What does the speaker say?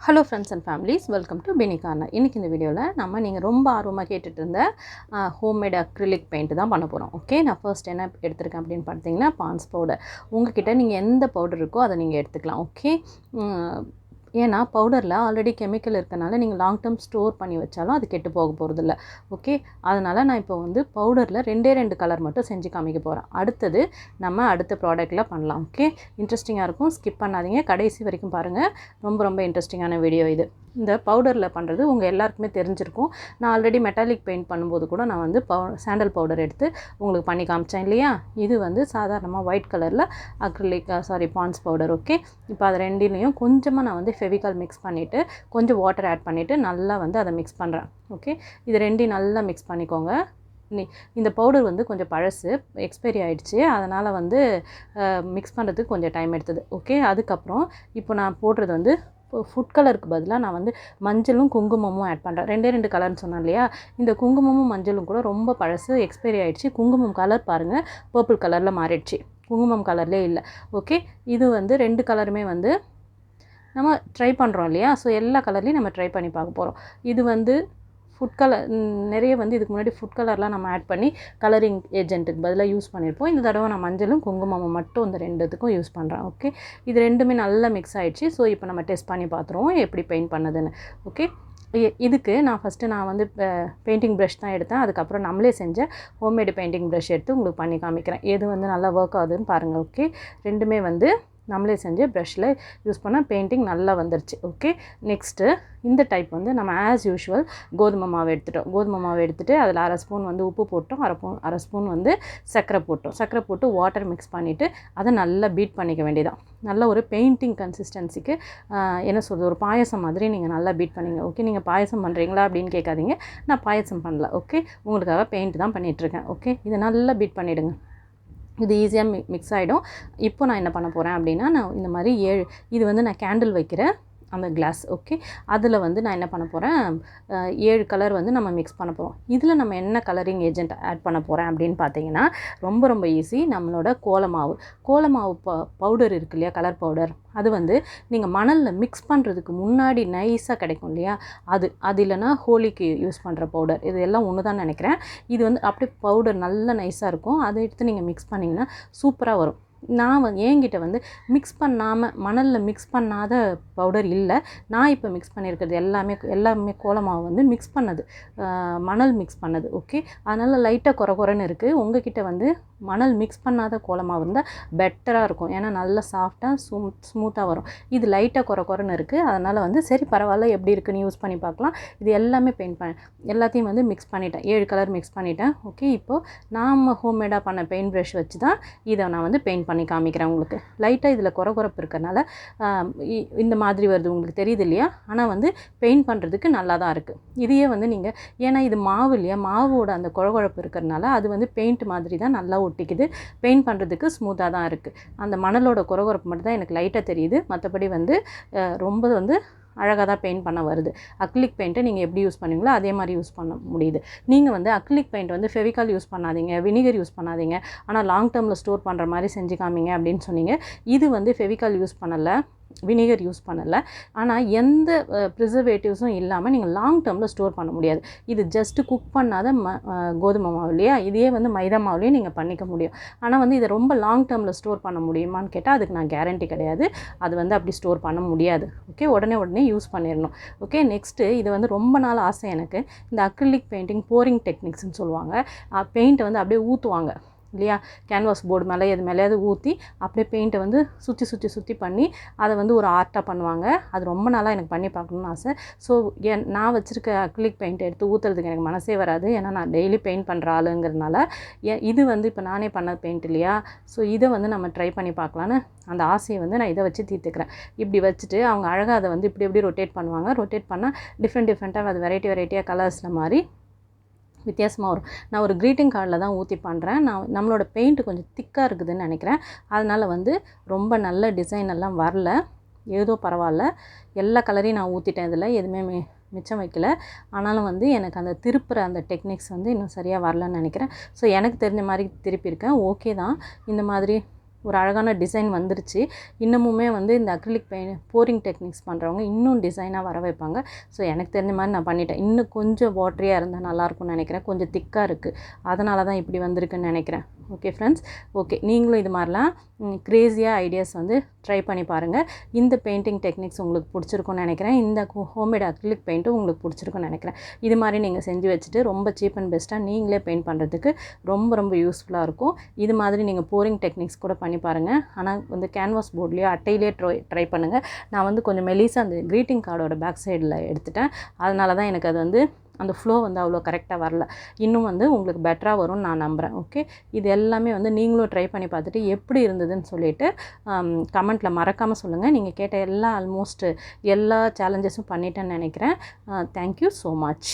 Hello friends and families, welcome to பினிகார்னர். இன்றைக்கி இந்த வீடியோவில் நீங்கள் ரொம்ப ஆர்வமாக கேட்டுட்டு இருந்த ஹோம்மேட் அக்ரிலிக் பெயிண்ட் தான் பண்ண போகிறோம். ஓகே, நான் ஃபர்ஸ்ட் என்ன எடுத்திருக்கேன் அப்படின்னு பார்த்தீங்கன்னா பான்ஸ் பவுடர். உங்ககிட்ட நீங்கள் எந்த பவுடர் இருக்கோ அதை நீங்கள் எடுத்துக்கலாம். ஓகே, ஏன்னா பவுடரில் ஆல்ரெடி கெமிக்கல் இருக்கனால நீங்கள் லாங் டேர்ம் ஸ்டோர் பண்ணி வச்சாலும் அது கெட்டு போக போகிறதில்ல. ஓகே, அதனால் நான் இப்போ பவுடரில் ரெண்டு கலர் மட்டும் செஞ்சு காமிக்க போகிறேன். அடுத்தது நம்ம அடுத்த ப்ராடக்ட்டில் பண்ணலாம். ஓகே, இன்ட்ரெஸ்டிங்காக இருக்கும், ஸ்கிப் பண்ணாதீங்க, கடைசி வரைக்கும் பாருங்கள். ரொம்ப இன்ட்ரெஸ்டிங்கான வீடியோ இது. இந்த பவுடரில் பண்ணுறது உங்கள் எல்லாருக்குமே தெரிஞ்சிருக்கும். நான் ஆல்ரெடி மெட்டாலிக் பெயிண்ட் பண்ணும்போது கூட நான் சாண்டல் பவுடர் எடுத்து உங்களுக்கு பண்ணி காமிச்சேன் இல்லையா. இது சாதாரணமாக ஒயிட் கலரில் அக்ரிலிக் பான்ஸ் பவுடர். ஓகே, இப்போ அது ரெண்டிலையும் கொஞ்சமாக நான் ஃபெவிகால் மிக்ஸ் பண்ணிவிட்டு கொஞ்சம் வாட்டர் ஆட் பண்ணிவிட்டு நல்லா அதை மிக்ஸ் பண்ணுறேன். ஓகே, இது ரெண்டையும் நல்லா மிக்ஸ் பண்ணிக்கோங்க. இந்த பவுடர் கொஞ்சம் பழசு, எக்ஸ்பைரி ஆகிடுச்சு, அதனால் மிக்ஸ் பண்ணுறதுக்கு கொஞ்சம் டைம் எடுத்தது. ஓகே, அதுக்கப்புறம் இப்போ நான் போடுறது ஃபுட் கலருக்கு பதிலாக நான் மஞ்சளும் குங்குமமும் ஆட் பண்ணுறேன். ரெண்டு கலர்னு சொன்னேன் இல்லையா. இந்த குங்குமமும் மஞ்சளும் கூட ரொம்ப பழசு, எக்ஸ்பைரி ஆகிடுச்சு. குங்குமம் கலர் பாருங்கள், பர்பிள் கலரில் மாறிடுச்சு, குங்குமம் கலர்லேயே இல்லை. ஓகே, இது ரெண்டு கலருமே நம்ம ட்ரை பண்ணுறோம் இல்லையா. ஸோ எல்லா கலர்லேயும் நம்ம ட்ரை பண்ணி பார்க்க போகிறோம். இது ஃபுட் கலர் நிறைய இதுக்கு முன்னாடி ஃபுட் கலர்லாம் நம்ம ஆட் பண்ணி கலரிங் ஏஜென்ட்டுக்கு பதிலாக யூஸ் பண்ணியிருப்போம். இந்த தடவை நான் மஞ்சளும் குங்குமமும் மட்டும் இந்த ரெண்டுத்துக்கும் யூஸ் பண்ணுறேன். ஓகே, இது ரெண்டுமே நல்லா மிக்ஸ் ஆகிடுச்சு. ஸோ இப்போ நம்ம டெஸ்ட் பண்ணி பார்த்துருவோம் எப்படி பெயிண்ட் பண்ணுதுன்னு. ஓகே, இதுக்கு நான் பெயிண்டிங் ப்ரஷ் தான் எடுத்தேன். அதுக்கப்புறம் நம்மளே செஞ்ச ஹோம்மேடு பெயிண்டிங் ப்ரஷ் எடுத்து உங்களுக்கு பண்ணி காமிக்கிறேன். எது நல்லா ஒர்க் ஆகுதுன்னு பாருங்கள். ஓகே, ரெண்டுமே நம்மளே செஞ்சு ப்ரஷில் யூஸ் பண்ணால் பெயிண்டிங் நல்லா வந்துருச்சு. ஓகே, நெக்ஸ்ட்டு இந்த டைப் நம்ம ஆஸ் யூஷுவல் கோதுமை மாவு எடுத்துகிட்டு அதில் அரை ஸ்பூன் உப்பு போட்டோம், அரை ஸ்பூன் சர்க்கரை போட்டு வாட்டர் மிக்ஸ் பண்ணிவிட்டு அதை நல்லா பீட் பண்ணிக்க வேண்டியதான். நல்ல ஒரு பெயிண்டிங் கன்சிஸ்டன்சிக்கு என்ன சொல்கிறது, ஒரு பாயசம் மாதிரி நீங்கள் நல்லா பீட் பண்ணிங்க. ஓகே, நீங்கள் பாயசம் பண்ணுறீங்களா அப்படின்னு கேட்காதீங்க, நான் பாயசம் பண்ணல. ஓகே, உங்களுக்காக பெயிண்ட் தான் பண்ணிகிட்ருக்கேன். ஓகே, இதை நல்லா பீட் பண்ணிவிடுங்க. இது ஈஸியாக மிக்ஸ் ஆகிடும். இப்போ நான் என்ன பண்ண போகிறேன் அப்படின்னா, நான் இந்த மாதிரி இது நான் கேண்டில் வைக்கிற அந்த கிளாஸ். ஓகே, அதில் நான் என்ன பண்ண போகிறேன், 7 கலர் நம்ம மிக்ஸ் பண்ண போகிறோம். இதில் நம்ம என்ன கலரிங் ஏஜென்ட் ஆட் பண்ண போகிறேன் அப்படின்னு பார்த்தீங்கன்னா, ரொம்ப ஈஸி. நம்மளோட கோலமாவு பவுடர் இருக்கு இல்லையா, கலர் பவுடர். அது நீங்கள் மணலில் மிக்ஸ் பண்ணுறதுக்கு முன்னாடி நைஸாக கிடைக்கும் இல்லையா, அது இல்லைனா ஹோலிக்கு யூஸ் பண்ணுற பவுடர், இது எல்லாம் ஒன்று தான் நினைக்கிறேன். இது அப்படியே பவுடர் நல்ல நைஸாக இருக்கும். அதை எடுத்து நீங்கள் மிக்ஸ் பண்ணிங்கன்னா சூப்பராக வரும். நான் என்கிட்ட மிக்ஸ் பண்ணாமல் மணலில் மிக்ஸ் பண்ணாத பவுடர் இல்லை. நான் இப்போ மிக்ஸ் பண்ணியிருக்கிறது எல்லாமே கோலமாவு மிக்ஸ் பண்ணது, மணல் மிக்ஸ் பண்ணது. ஓகே, அதனால் லைட்டாக குறைன்னு இருக்குது. உங்ககிட்ட மணல் மிக்ஸ் பண்ணாத கோலமாவு இருந்தால் பெட்டராக இருக்கும். ஏன்னா நல்லா சாஃப்டாக ஸ்மூத்தாக வரும். இது லைட்டாக குறைன்னு இருக்குது. அதனால் சரி பரவாயில்ல, எப்படி இருக்குன்னு யூஸ் பண்ணி பார்க்கலாம். இது எல்லாமே எல்லாத்தையும் மிக்ஸ் பண்ணிட்டேன், 7 கலர் மிக்ஸ் பண்ணிட்டேன். ஓகே, இப்போது நாம் ஹோம்மேடாக பண்ண பெயிண்ட் ப்ரஷ் வச்சு தான் இதை நான் பெயிண்ட் பண்ணி காமிக்கிறேன் உங்களுக்கு. லைட்டாக இதில் குறைப்பு இருக்கிறனால இந்த மாதிரி வருது, உங்களுக்கு தெரியுது இல்லையா. ஆனால் பெயிண்ட் பண்ணுறதுக்கு நல்லா தான் இருக்குது. இதையே நீங்கள், ஏன்னா இது மாவு இல்லையா, மாவோட அந்த குழப்பு இருக்கிறனால அது பெயிண்ட் மாதிரி தான் நல்லா ஒட்டிக்குது. பெயிண்ட் பண்ணுறதுக்கு ஸ்மூத்தாக தான் இருக்குது. அந்த மணலோட குறைப்பு மட்டும் தான் எனக்கு லைட்டாக தெரியுது. மற்றபடி ரொம்ப அழகாக தான் பெயிண்ட் பண்ண வருது. அக்ரிலிக் பெயிண்ட்டை நீங்கள் எப்படி யூஸ் பண்ணுவீங்களோ அதே மாதிரி யூஸ் பண்ண முடியுது. நீங்கள் அக்ரிலிக் பெயிண்ட் ஃபெவிகால் யூஸ் பண்ணாதீங்க, வினிகர் யூஸ் பண்ணாதீங்க, ஆனால் லாங் டேர்மில் ஸ்டோர் பண்ணுற மாதிரி செஞ்சு காமிங்க அப்படின்னு சொன்னீங்க. இது ஃபெவிகால் யூஸ் பண்ணலை, வினிகர் யூஸ் பண்ணலை, ஆனால் எந்த ப்ரிசர்வேட்டிவ்ஸும் இல்லாமல் நீங்கள் லாங் டேர்மில் ஸ்டோர் பண்ண முடியாது. இது ஜஸ்ட்டு குக் பண்ணாத கோதுமை மாவு இல்லையா, இதையே மைதா மாவுலேயும் நீங்கள் பண்ணிக்க முடியும். ஆனால் இதை ரொம்ப லாங் டேர்மில் ஸ்டோர் பண்ண முடியுமான்னு கேட்டால் அதுக்கு நான் கேரண்டி கிடையாது. அது அப்படி ஸ்டோர் பண்ண முடியாது. ஓகே, உடனே யூஸ் பண்ணிடணும். ஓகே, நெக்ஸ்ட்டு இது ரொம்ப நாள் ஆசை எனக்கு. இந்த அக்ரிலிக் பெயிண்டிங் போரிங் டெக்னிக்ஸ்னு சொல்லுவாங்க. பெயிண்ட்டை அப்படியே ஊற்றுவாங்க இல்லையா, கேன்வாஸ் போர்டு மேலே எது மேலேயாவது ஊற்றி அப்படியே பெயிண்ட்டை சுற்றி பண்ணி அதை ஒரு ஆர்ட்டாக பண்ணுவாங்க. அது ரொம்ப நாளாக எனக்கு பண்ணி பார்க்கணுன்னு ஆசை. ஸோ நான் வச்சுருக்க அக்ரிலிக் பெயிண்ட் எடுத்து ஊற்றுறதுக்கு எனக்கு மனசே வராது. ஏன்னா நான் டெய்லி பெயிண்ட் பண்ணுற ஆளுங்கிறதுனால. இது இப்போ நானே பண்ண பெயிண்ட் இல்லையா. ஸோ இதை நம்ம ட்ரை பண்ணி பார்க்கலான்னு அந்த ஆசையை நான் இதை வச்சு தீர்த்துக்கிறேன். இப்படி வச்சுட்டு அவங்க அழகாக அதை இப்படி ரொட்டேட் பண்ணுவாங்க. ரொட்டேட் பண்ணால் டிஃப்ரெண்ட்டாக அது வெரைட்டியாக கலர்ஸில் மாதிரி வித்தியாசமாக வரும். நான் ஒரு க்ரீட்டிங் கார்டில் தான் ஊற்றி பண்ணுறேன். நம்மளோட பெயிண்ட்டு கொஞ்சம் திக்காக இருக்குதுன்னு நினைக்கிறேன். அதனால் ரொம்ப நல்ல டிசைன் எல்லாம் வரல, ஏதோ பரவாயில்ல. எல்லா கலரையும் நான் ஊற்றிட்டேன், இதில் எதுவுமே மிச்சம் வைக்கல. ஆனாலும் எனக்கு அந்த திருப்புற அந்த டெக்னிக்ஸ் இன்னும் சரியாக வரலன்னு நினைக்கிறேன். ஸோ எனக்கு தெரிஞ்ச மாதிரி திருப்பியிருக்கேன். ஓகே தான். இந்த மாதிரி ஒரு அழகான டிசைன் வந்துருச்சு. இன்னமுமே வந்து இந்த அக்ரிலிக் போரிங் டெக்னிக்ஸ் பண்ணுறவங்க இன்னும் டிசைனாக வர வைப்பாங்க. ஸோ எனக்கு தெரிஞ்ச மாதிரி நான் பண்ணிட்டேன். இன்னும் கொஞ்சம் வாட்டரியாக இருந்தால் நல்லாயிருக்கும்னு நினைக்கிறேன். கொஞ்சம் திக்காக இருக்குது, அதனால தான் இப்படி வந்திருக்குன்னு நினைக்கிறேன். ஓகே ஃப்ரெண்ட்ஸ், ஓகே நீங்களும் இது மாதிரிலாம் க்ரேஸியாக ஐடியாஸ் வந்து ட்ரை பண்ணி பாருங்கள். இந்த பெயிண்டிங் டெக்னிக்ஸ் உங்களுக்கு பிடிச்சிருக்குன்னு நினைக்கிறேன். இந்த ஹோம்மேட் அக்ரிலிக் பெயிண்ட்டும் உங்களுக்கு பிடிச்சிருக்குன்னு நினைக்கிறேன். இது மாதிரி நீங்கள் செஞ்சு வச்சுட்டு ரொம்ப சீப் அண்ட் பெஸ்ட்டாக நீங்களே பெயிண்ட் பண்ணுறதுக்கு ரொம்ப ரொம்ப யூஸ்ஃபுல்லாக இருக்கும். இது மாதிரி நீங்கள் போரிங் டெக்னிக்ஸ் கூட பண்ணி பாருங்கள். ஆனால் வந்து கேன்வாஸ் போர்ட்லேயோ அட்டையிலே ட்ரை பண்ணுங்கள். நான் வந்து கொஞ்சம் மெலிசாக அந்த க்ரீட்டிங் கார்டோட பேக் சைடில் எடுத்துட்டேன். அதனால தான் எனக்கு அது வந்து அந்த ஃப்ளோ வந்து அவ்வளோ கரெக்டாக வரல. இன்னும் வந்து உங்களுக்கு பெட்டராக வரும்னு நான் நம்புகிறேன். ஓகே, இது எல்லாமே வந்து நீங்களும் ட்ரை பண்ணி பார்த்துட்டு எப்படி இருந்ததுன்னு சொல்லிவிட்டு கமெண்ட்டில் மறக்காமல் சொல்லுங்கள். நீங்கள் கேட்ட ஆல்மோஸ்ட் எல்லா சேலஞ்சஸும் பண்ணிட்டேன்னு நினைக்கிறேன். Thank you so much.